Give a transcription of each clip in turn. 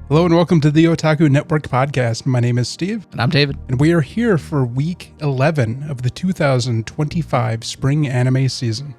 Hello and welcome to the Otaku Network podcast. My name is Steve. And I'm David. And we are here for week 11 of the 2025 spring anime season.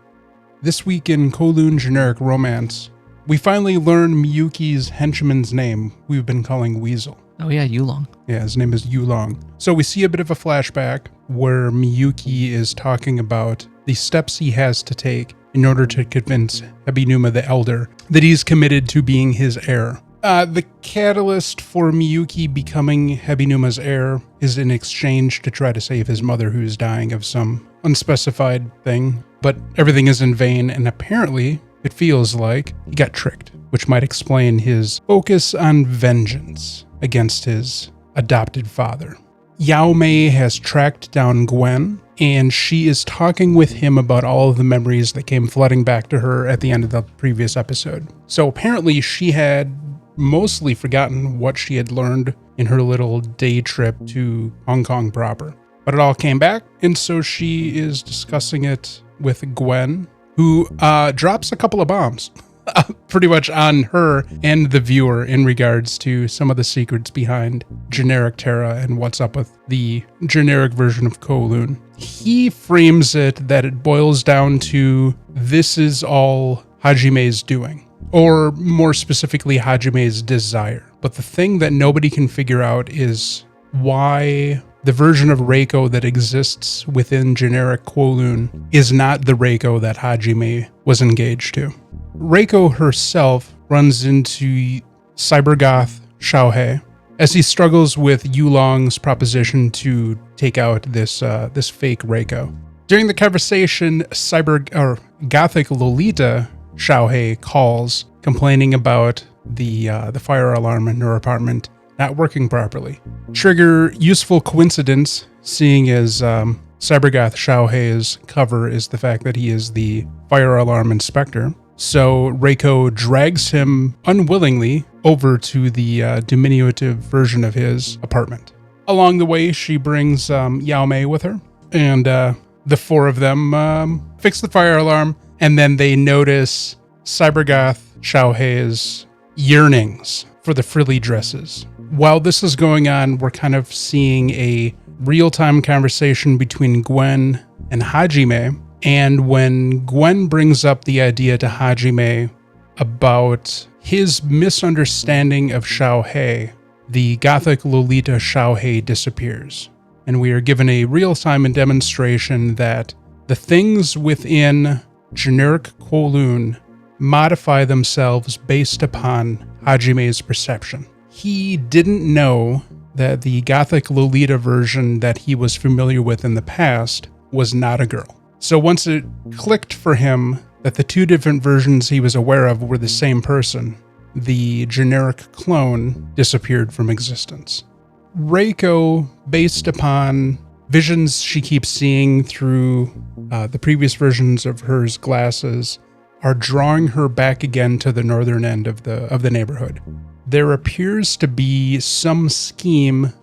This week in Kowloon generic romance, we finally learn Miyuki's henchman's name we've been calling Weasel. Oh yeah, Yulong. Yeah, his name is Yulong. So we see a bit of a flashback where Miyuki is talking about the steps he has to take in order to convince Hebinuma the Elder that he's committed to being his heir. The catalyst for Miyuki becoming Hebinuma's heir is in exchange to try to save his mother who is dying of some unspecified thing, but everything is in vain, and apparently it feels like he got tricked, which might explain his focus on vengeance against his adopted father. Yao Mei has tracked down Gwen, and she is talking with him about all of the memories that came flooding back to her at the end of the previous episode. So apparently she had mostly forgotten what she had learned in her little day trip to Hong Kong proper. But it all came back, and so she is discussing it with Gwen, who drops a couple of bombs pretty much on her and the viewer in regards to some of the secrets behind generic Terra and what's up with the generic version of Kowloon. He frames it that it boils down to this is all Hajime's doing. Or more specifically, Hajime's desire. But the thing that nobody can figure out is why the version of Reiko that exists within generic Kowloon is not the Reiko that Hajime was engaged to. Reiko herself runs into cybergoth Xiaohei as he struggles with Yulong's proposition to take out this fake Reiko. During the conversation, gothic Lolita Xiaohei calls, complaining about the fire alarm in her apartment not working properly. Trigger useful coincidence, seeing as Cybergoth Xiaohei's cover is the fact that he is the fire alarm inspector. So Reiko drags him unwillingly over to the diminutive version of his apartment. Along the way, she brings Yao Mei with her, and the four of them fix the fire alarm. And then they notice Cybergoth Xiaohei's yearnings for the frilly dresses. While this is going on, we're kind of seeing a real-time conversation between Gwen and Hajime. And when Gwen brings up the idea to Hajime about his misunderstanding of Xiaohei, the gothic Lolita Xiaohei disappears. And we are given a real-time demonstration that the things within generic Kowloon modify themselves based upon Hajime's perception. He didn't know that the gothic Lolita version that he was familiar with in the past was not a girl. So once it clicked for him that the two different versions he was aware of were the same person, the generic clone disappeared from existence. Reiko, based upon visions she keeps seeing through the previous versions of her glasses, are drawing her back again to the northern end of the neighborhood. There appears to be some scheme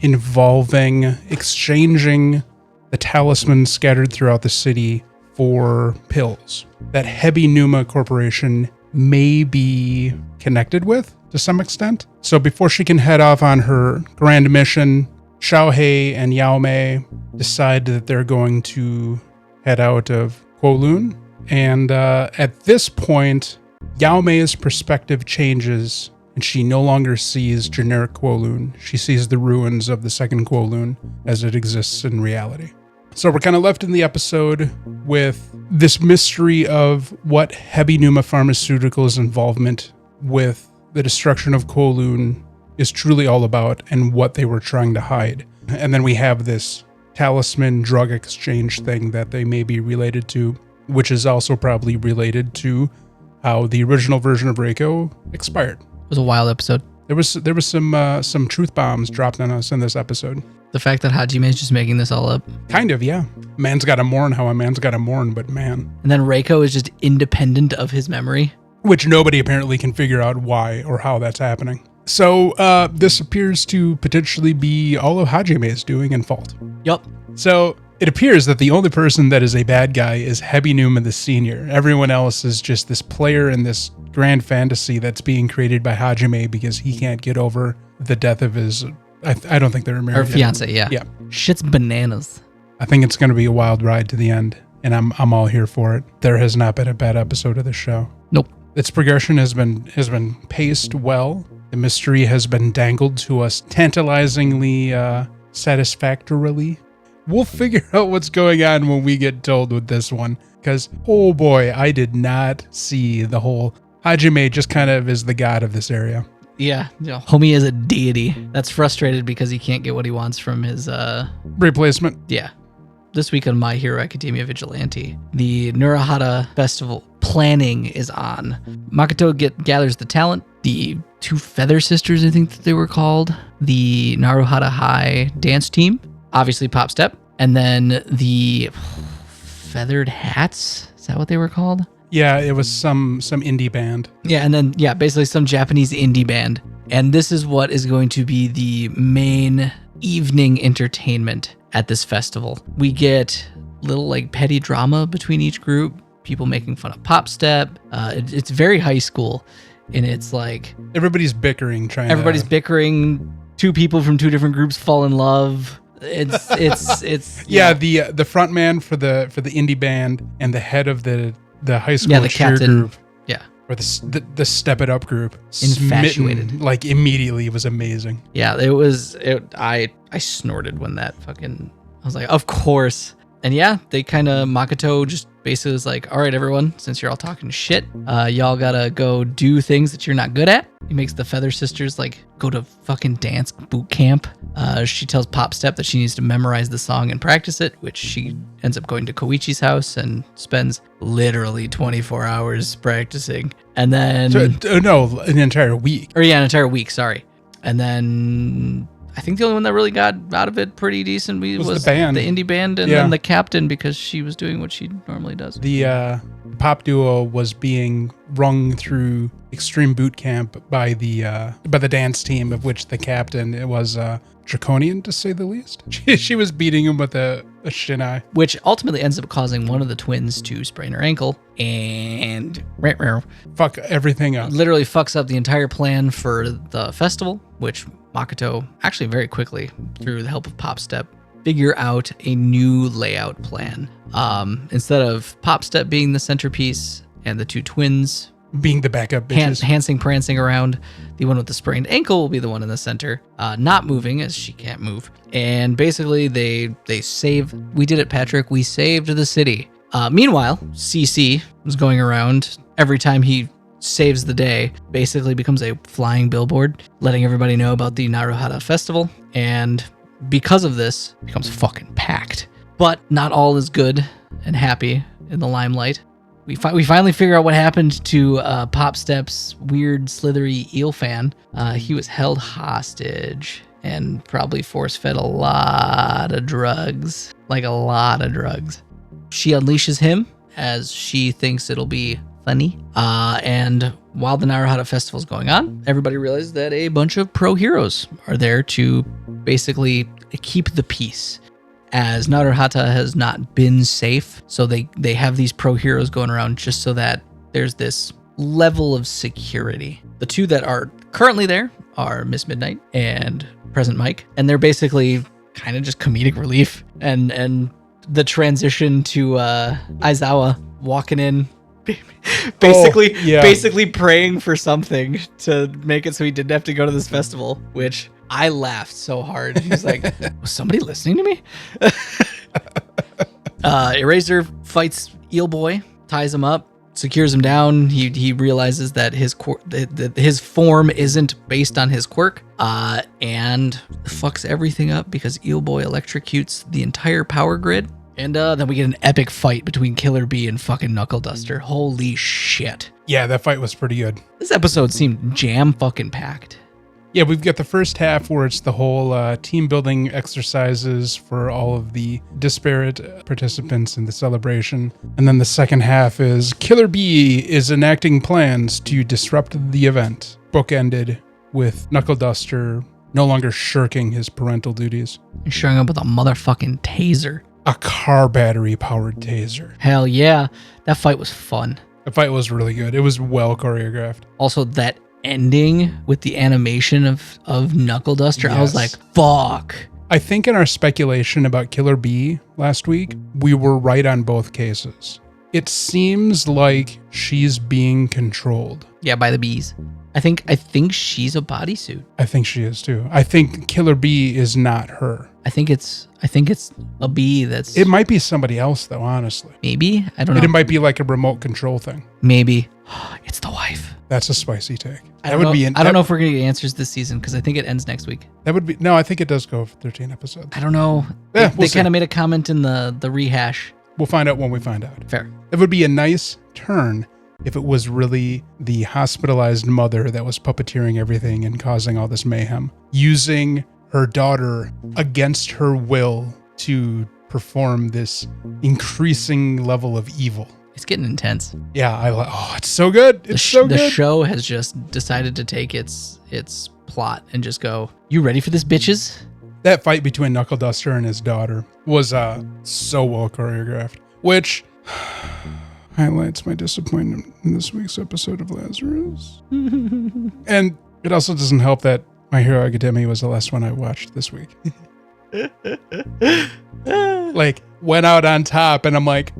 involving exchanging the talismans scattered throughout the city for pills that Hebinuma Corporation may be connected with to some extent. So before she can head off on her grand mission, Xiaohei and Yao Mei decide that they're going to head out of Kowloon. And at this point, Yao Mei's perspective changes, and she no longer sees generic Kowloon. She sees the ruins of the second Kowloon as it exists in reality. So we're kind of left in the episode with this mystery of what Hebinuma Pharmaceuticals' involvement with the destruction of Kowloon is truly all about and what they were trying to hide. And then we have this talisman drug exchange thing that they may be related to, which is also probably related to how the original version of Reiko expired. It was a wild episode. There was some truth bombs dropped on us in this episode. The fact that Hajime is just making this all up. Kind of, yeah. Man's gotta mourn how a man's gotta mourn, but man. And then Reiko is just independent of his memory. Which nobody apparently can figure out why or how that's happening. So this appears to potentially be all of Hajime's doing in fault. Yup. So It appears that the only person that is a bad guy is Hebinuma the Senior. Everyone else is just this player in this grand fantasy that's being created by Hajime because he can't get over the death of his... I don't think they're married. Or fiance, yeah. Yeah. Shit's bananas. I think it's going to be a wild ride to the end, and I'm all here for it. There has not been a bad episode of this show. Nope. Its progression has been paced well. The mystery has been dangled to us tantalizingly, satisfactorily. We'll figure out what's going on when we get told with this one, because, oh boy, I did not see the whole... Hajime just kind of is the god of this area. Yeah, homie is a deity that's frustrated because he can't get what he wants from his Replacement. Yeah. This week on My Hero Academia Vigilante, the Naruhata Festival planning is on. Makoto gathers the talent, the two Feather Sisters, I think that they were called, the Naruhata High dance team, obviously Pop Step, and then the Feathered Hats, is that what they were called? Yeah, it was some indie band. Yeah, and then, basically some Japanese indie band. And this is what is going to be the main evening entertainment at this festival. We get little like petty drama between each group, people making fun of Pop Step. It's very high school, and it's like... Everybody's bickering, Everybody's bickering. Two people from two different groups fall in love. It's yeah, the front man for the indie band and the head of the high school the cheer captain, group, or the Step It Up group, infatuated, smitten, like immediately. It was amazing. Yeah, I snorted when that fucking... I was like, of course. And yeah, they kind of... Makoto just basically was like, all right, everyone, since you're all talking shit, y'all gotta go do things that you're not good at. He makes the Feather Sisters like go to fucking dance boot camp. She tells Pop Step that she needs to memorize the song and practice it, which she ends up going to Koichi's house and spends literally 24 hours practicing. And then... an entire week. Or yeah, an entire week, sorry. And then... I think the only one that really got out of it pretty decent was the band. The indie band, and then the captain, because she was doing what she normally does. The pop duo was being rung through extreme boot camp by the dance team, of which the captain was draconian, to say the least. She was beating him with a shinai, which ultimately ends up causing one of the twins to sprain her ankle and fuck everything up. Literally fucks up the entire plan for the festival, which Makoto actually very quickly, through the help of Pop Step, figure out a new layout plan. Instead of Pop Step being the centerpiece and the two twins being the backup bitches, hansing prancing around, the one with the sprained ankle will be the one in the center, not moving as she can't move. And basically they save... We did it, Patrick. We saved the city. Meanwhile, CC was going around every time he saves the day, basically becomes a flying billboard, letting everybody know about the Naruhata Festival, and because of this, becomes fucking packed. But not all is good and happy in the limelight. We finally figure out what happened to Pop Step's weird slithery eel fan. He was held hostage and probably force-fed a lot of drugs. Like a lot of drugs. She unleashes him as she thinks it'll be funny. And while the Naruhata Festival is going on, everybody realizes that a bunch of pro heroes are there to basically keep the peace, as Naruhata has not been safe. So they have these pro heroes going around just so that there's this level of security. The two that are currently there are Miss Midnight and Present Mike, and they're basically kind of just comedic relief. And the transition to Aizawa walking in, basically praying for something to make it so he didn't have to go to this festival, which I laughed so hard. He's like, was somebody listening to me? Eraser fights Eel Boy, ties him up, secures him down. He realizes that his form isn't based on his quirk, and fucks everything up because Eel Boy electrocutes the entire power grid. And then we get an epic fight between Killer Bee and fucking Knuckle Duster. Holy shit. Yeah, that fight was pretty good. This episode seemed jam fucking packed. Yeah, we've got the first half where it's the whole team building exercises for all of the disparate participants in the celebration. And then the second half is Killer Bee is enacting plans to disrupt the event. Bookended with Knuckle Duster no longer shirking his parental duties. And showing up with a motherfucking taser. a car battery powered taser. Hell yeah. That fight was fun. The fight was really good. It was well choreographed. Also, that ending with the animation of Knuckle Duster, I was like, Yes. fuck. I think in our speculation about Killer Bee last week, we were right on both cases. It seems like she's being controlled. Yeah, by the bees. I think she's a bodysuit. I think she is too. I think Killer Bee is not her. I think it's a bee that's It might be somebody else though, honestly. maybe. I don't know. It might be like a remote control thing. Maybe. It's the wife. That's a spicy take. I don't know if we're gonna get answers this season because I think it ends next week. That would be no. I think it does go for 13 episodes. I don't know. Yeah, they we'll see. kind of made a comment in the rehash. We'll find out when we find out. Fair. It would be a nice turn if it was really the hospitalized mother that was puppeteering everything and causing all this mayhem, using her daughter against her will to perform this increasing level of evil. It's getting intense. Yeah, it's so good. It's so The good. show has just decided to take its plot and just go, you ready for this, bitches? That fight between Knuckle Duster and his daughter was so well choreographed, which highlights my disappointment in this week's episode of Lazarus. And it also doesn't help that My Hero Academia was the last one I watched this week. Like, went out on top, and I'm like,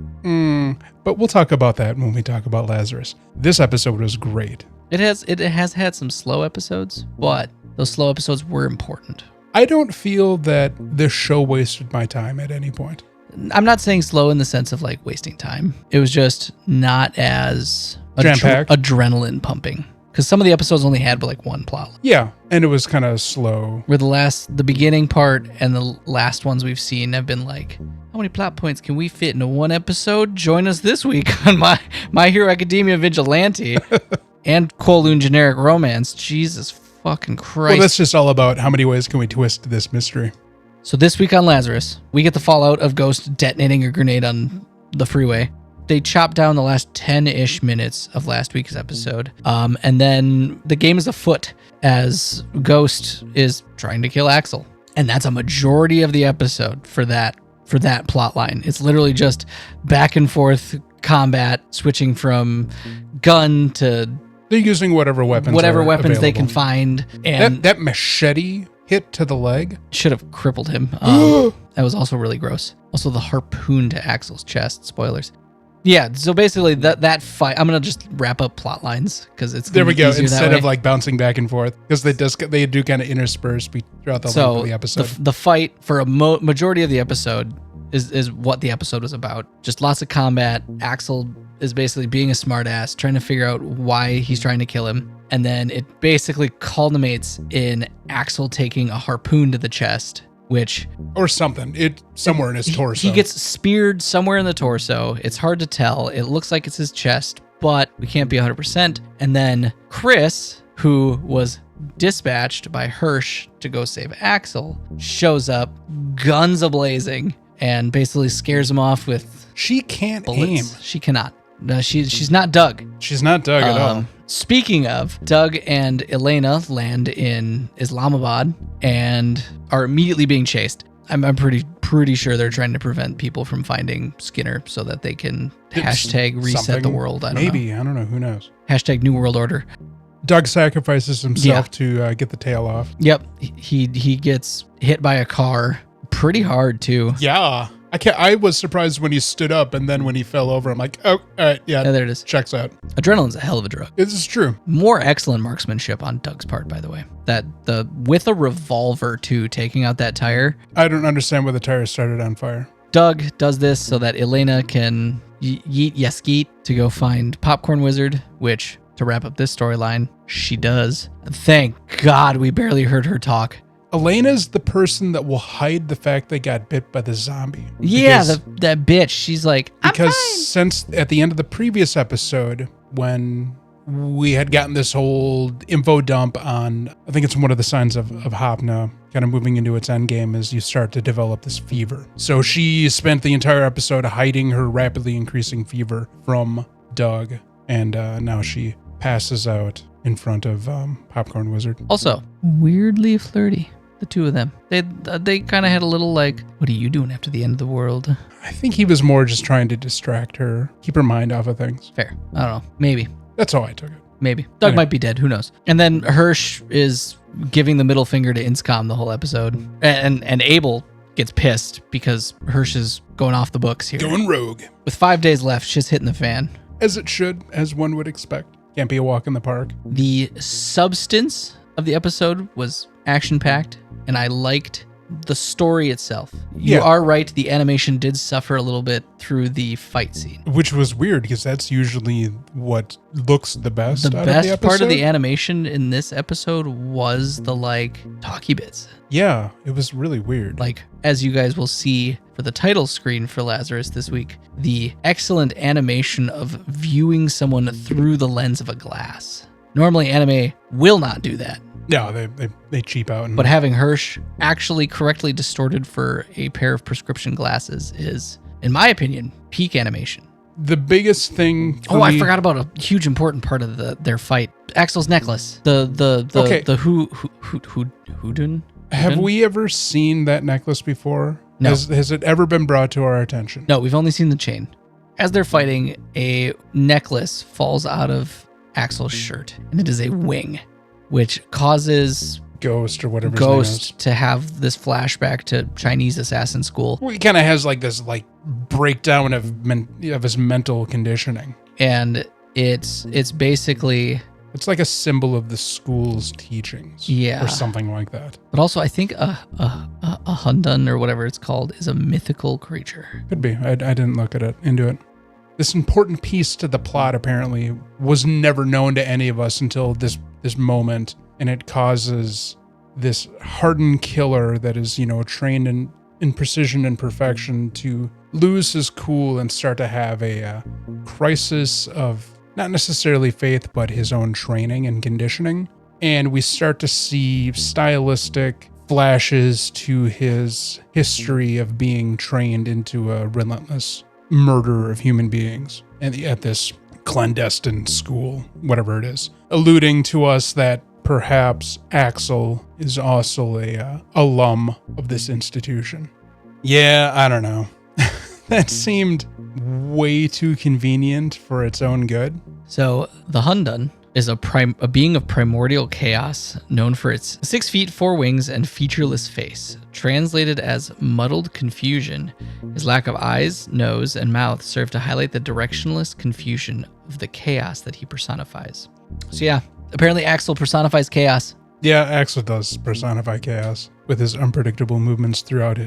but we'll talk about that when we talk about Lazarus. This episode was great. It has had some slow episodes, but those slow episodes were important. I don't feel that this show wasted my time at any point. I'm not saying slow in the sense of like wasting time. It was just not as Jam-packed? adrenaline pumping. Because some of the episodes only had like one plot line. Yeah, and it was kind of slow. Where the beginning part and the last ones we've seen have been like, how many plot points can we fit into one episode? Join us this week on My Hero Academia Vigilante and Kowloon Generic Romance. Jesus fucking Christ. Well, that's just all about how many ways can we twist this mystery. So this week on Lazarus, we get the fallout of Ghost detonating a grenade on the freeway. They chop down the last 10-ish minutes of last week's episode. And then the game is afoot as Ghost is trying to kill Axel. And that's a majority of the episode for that plot line. It's literally just back and forth combat, switching from gun to They're using whatever weapons they available. can find. And That machete hit to the leg. should have crippled him. That was also really gross. Also, the harpoon to Axel's chest. Spoilers. Yeah, so basically that fight. I'm gonna just wrap up plot lines because it's There we go. easier that Instead way. of like bouncing back and forth, because they do kind of intersperse throughout the length of the episode. The fight for a majority of the episode is what the episode was about. Just lots of combat. Axel is basically being a smartass, trying to figure out why he's trying to kill him, and then it basically culminates in Axel taking a harpoon to the chest. Or something. Somewhere in his torso. He gets speared somewhere in the torso. It's hard to tell. It looks like it's his chest, but we can't be 100%. And then Chris, who was dispatched by Hirsch to go save Axel, shows up, guns a-blazing, and basically scares him off with She can't bullets. aim. She cannot. No, she's not Doug. She's not Doug at all. Speaking of, Doug and Elena land in Islamabad and are immediately being chased. I'm pretty sure they're trying to prevent people from finding Skinner so that they can hashtag reset Something. the world. I don't know. Who knows? Hashtag New World Order. Doug sacrifices himself to get the tail off. Yep. He gets hit by a car pretty hard too. Yeah. I was surprised when he stood up, and then when he fell over, I'm like, oh, all right, yeah, Yeah, there it is. checks out. Adrenaline's a hell of a drug. This is true. More excellent marksmanship on Doug's part, by the way. With a revolver too, taking out that tire. I don't understand why the tire started on fire. Doug does this so that Elena can yeet yeskeet to go find Popcorn Wizard, which, to wrap up this storyline, she does. Thank God we barely heard her talk. Elena's the person that will hide the fact they got bit by the zombie. Yeah, that bitch. She's like, I'm Because fine. since at the end of the previous episode, when we had gotten this whole info dump on, I think it's one of the signs of Hopna kind of moving into its end game, is you start to develop this fever. So she spent the entire episode hiding her rapidly increasing fever from Doug, and now she passes out in front of Popcorn Wizard. Also, weirdly flirty. The two of them. They kind of had a little like, what are you doing after the end of the world? I think he was more just trying to distract her, keep her mind off of things. Fair. I don't know. Maybe. That's how I took it. Maybe. Doug might be dead. Who knows? And then Hirsch is giving the middle finger to Inscom the whole episode. And Abel gets pissed because Hirsch is going off the books here. Going rogue. With 5 days left, shit's hitting the fan. As it should, as one would expect. Can't be a walk in the park. The substance of the episode was action-packed, and I liked the story itself. You are right, the animation did suffer a little bit through the fight scene. Which was weird, because that's usually what looks the best out of the episode. Part of the animation in this episode was the, talkie bits. Yeah, it was really weird. As you guys will see for the title screen for Lazarus this week, the excellent animation of viewing someone through the lens of a glass. Normally, anime will not do that. No, they cheap out. But having Hirsch actually correctly distorted for a pair of prescription glasses is, in my opinion, peak animation. The biggest thing. I forgot about a huge important part of their fight. Axel's necklace. The Hundun. Have we ever seen that necklace before? No. Has it ever been brought to our attention? No, we've only seen the chain. As they're fighting, a necklace falls out of Axel's shirt, and it is a wing, which causes Ghost or whatever Ghost to have this flashback to Chinese assassin school. Well, he kind of has this breakdown of his mental conditioning, and it's basically. It's like a symbol of the school's teachings. Yeah. Or something like that. But also, I think a Hundun, or whatever it's called, is a mythical creature. Could be. I didn't look into it. This important piece to the plot, apparently, was never known to any of us until this moment. And it causes this hardened killer that is, trained in precision and perfection to lose his cool and start to have a crisis of not necessarily faith, but his own training and conditioning. And we start to see stylistic flashes to his history of being trained into a relentless murder of human beings at this clandestine school, whatever it is, alluding to us that perhaps Axel is also a alum of this institution. Yeah, I don't know. That seemed way too convenient for its own good. So the Hundun is a being of primordial chaos, known for its 6 feet, 4 wings, and featureless face. Translated as muddled confusion, his lack of eyes, nose, and mouth serve to highlight the directionless confusion of the chaos that he personifies. So yeah, apparently Axel personifies chaos. Yeah, Axel does personify chaos with his unpredictable movements throughout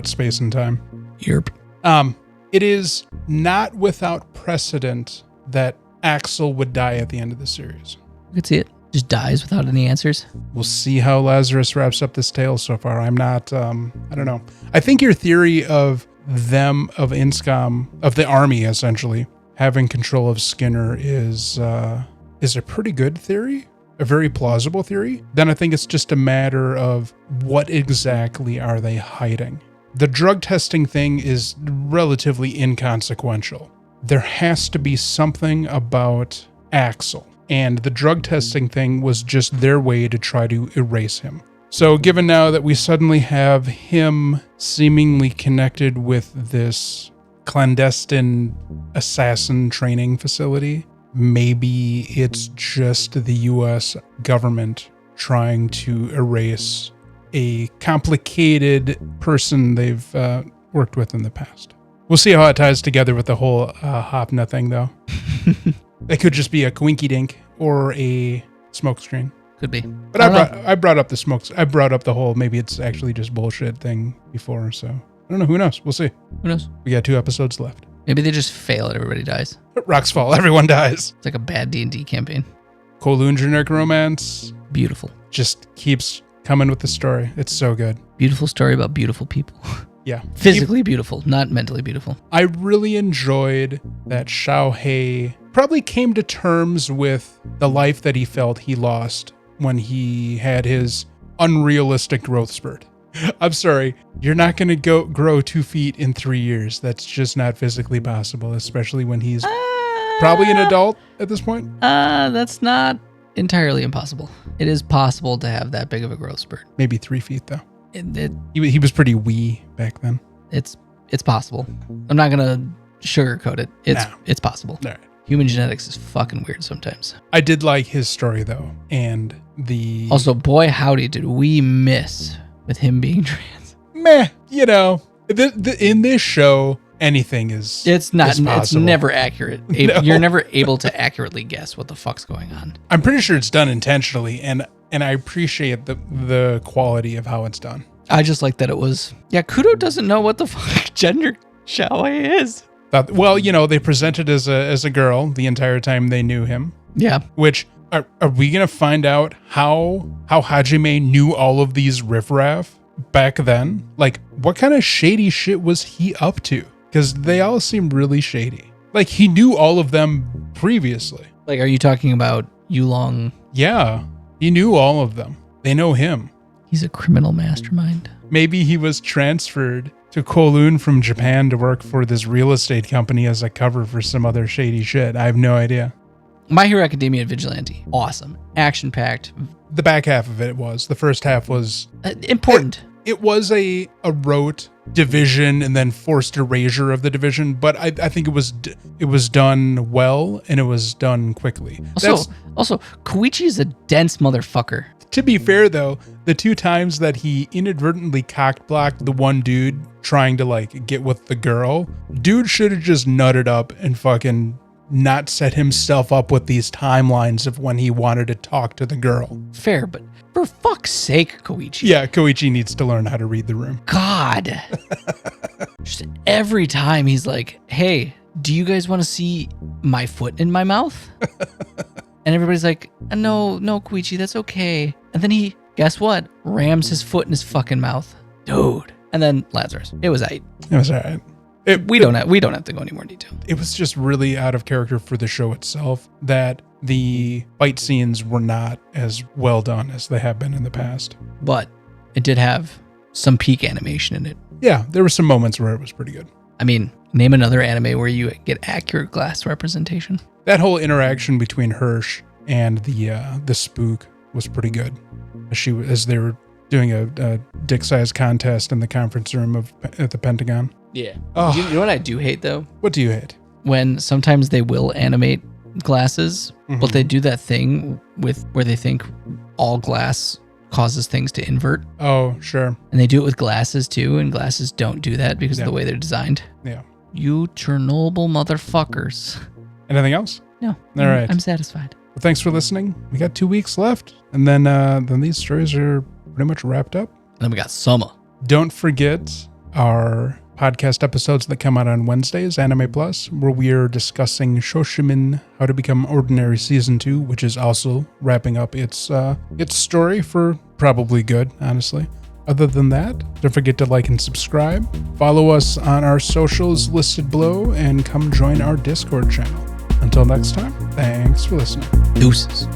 space and time. Yerp. It is not without precedent that Axel would die at the end of the series. You could see it. Just dies without any answers. We'll see how Lazarus wraps up this tale so far. I'm not, I don't know. I think your theory of Inscom, of the army essentially, having control of Skinner is a pretty good theory, a very plausible theory. Then I think it's just a matter of what exactly are they hiding. The drug testing thing is relatively inconsequential. There has to be something about Axel, and the drug testing thing was just their way to try to erase him. So given now that we suddenly have him seemingly connected with this clandestine assassin training facility, maybe it's just the US government trying to erase a complicated person they've worked with in the past. We'll see how it ties together with the whole Hopna thing, though. It could just be a coinky dink or a smokescreen. Could be. But I brought up the smokes. I brought up the whole maybe it's actually just bullshit thing before. So I don't know. Who knows? We'll see. Who knows? We got 2 episodes left. Maybe they just fail and everybody dies. Rocks fall. Everyone dies. It's like a bad D&D campaign. Kowloon generic romance. Beautiful. Just keeps coming with the story. It's so good. Beautiful story about beautiful people. Yeah. Physically beautiful, not mentally beautiful. I really enjoyed that Xiaohei probably came to terms with the life that he felt he lost when he had his unrealistic growth spurt. I'm sorry, you're not going to grow 2 feet in 3 years. That's just not physically possible, especially when he's probably an adult at this point. That's not entirely impossible. It is possible to have that big of a growth spurt. Maybe 3 feet though. It He was pretty wee back then. it's possible. I'm not gonna sugarcoat it. It's possible. All right. Human genetics is fucking weird sometimes. I did like his story though, and Also, boy howdy did we miss with him being trans. meh. You know, in this show, anything is. It's not. is It's possible. never accurate. No. You're never able to accurately guess what the fuck's going on. I'm pretty sure it's done intentionally, and I appreciate the quality of how it's done. I just like that it was. Yeah, Kudo doesn't know what the fuck gender Xiaowei is. Well, you know, they presented as a girl the entire time they knew him. Yeah. Which are we gonna find out how Hajime knew all of these riffraff back then? Like, what kind of shady shit was he up to? Because they all seem really shady. Like, he knew all of them previously. Like, are you talking about Yulong? Yeah, he knew all of them. They know him. He's a criminal mastermind. Maybe he was transferred to Kowloon from Japan to work for this real estate company as a cover for some other shady shit. I have no idea. My Hero Academia Vigilante. Awesome. Action-packed. The back half of it was. The first half was... Important. It was a rote division and then forced erasure of the division, but I think it was done well and it was done quickly. Also, Koichi is a dense motherfucker. To be fair though, the 2 times that he inadvertently cock-blocked the one dude trying to like get with the girl, dude should have just nutted up and fucking not set himself up with these timelines of when he wanted to talk to the girl. Fair, but for fuck's sake, Koichi. Yeah, Koichi needs to learn how to read the room. God. Just every time he's like, hey, do you guys want to see my foot in my mouth? And everybody's like, no, Koichi, that's okay. And then he, guess what? Rams his foot in his fucking mouth. Dude. And then Lazarus. It was aight. It was all right. We don't have to go any more detail. It was just really out of character for the show itself that the fight scenes were not as well done as they have been in the past. But it did have some peak animation in it. Yeah, there were some moments where it was pretty good. I mean, name another anime where you get accurate glass representation. That whole interaction between Hirsch and the spook was pretty good. As they were doing a dick-sized contest in the conference room at the Pentagon. Yeah. Oh. You know what I do hate, though? What do you hate? When sometimes they will animate glasses, but they do that thing where they think all glass causes things to invert. Oh, sure. And they do it with glasses, too, and glasses don't do that because of the way they're designed. Yeah. You Chernobyl motherfuckers. Anything else? No. All right. I'm satisfied. Well, thanks for listening. We got 2 weeks left, and then these stories are pretty much wrapped up. And then we got summer. Don't forget our podcast episodes that come out on Wednesdays, Anime Plus, where we are discussing Shoshimin, How to Become Ordinary Season 2, which is also wrapping up its story for probably good, honestly. Other than that, don't forget to like and subscribe. Follow us on our socials listed below, and come join our Discord channel. Until next time, thanks for listening. Deuces.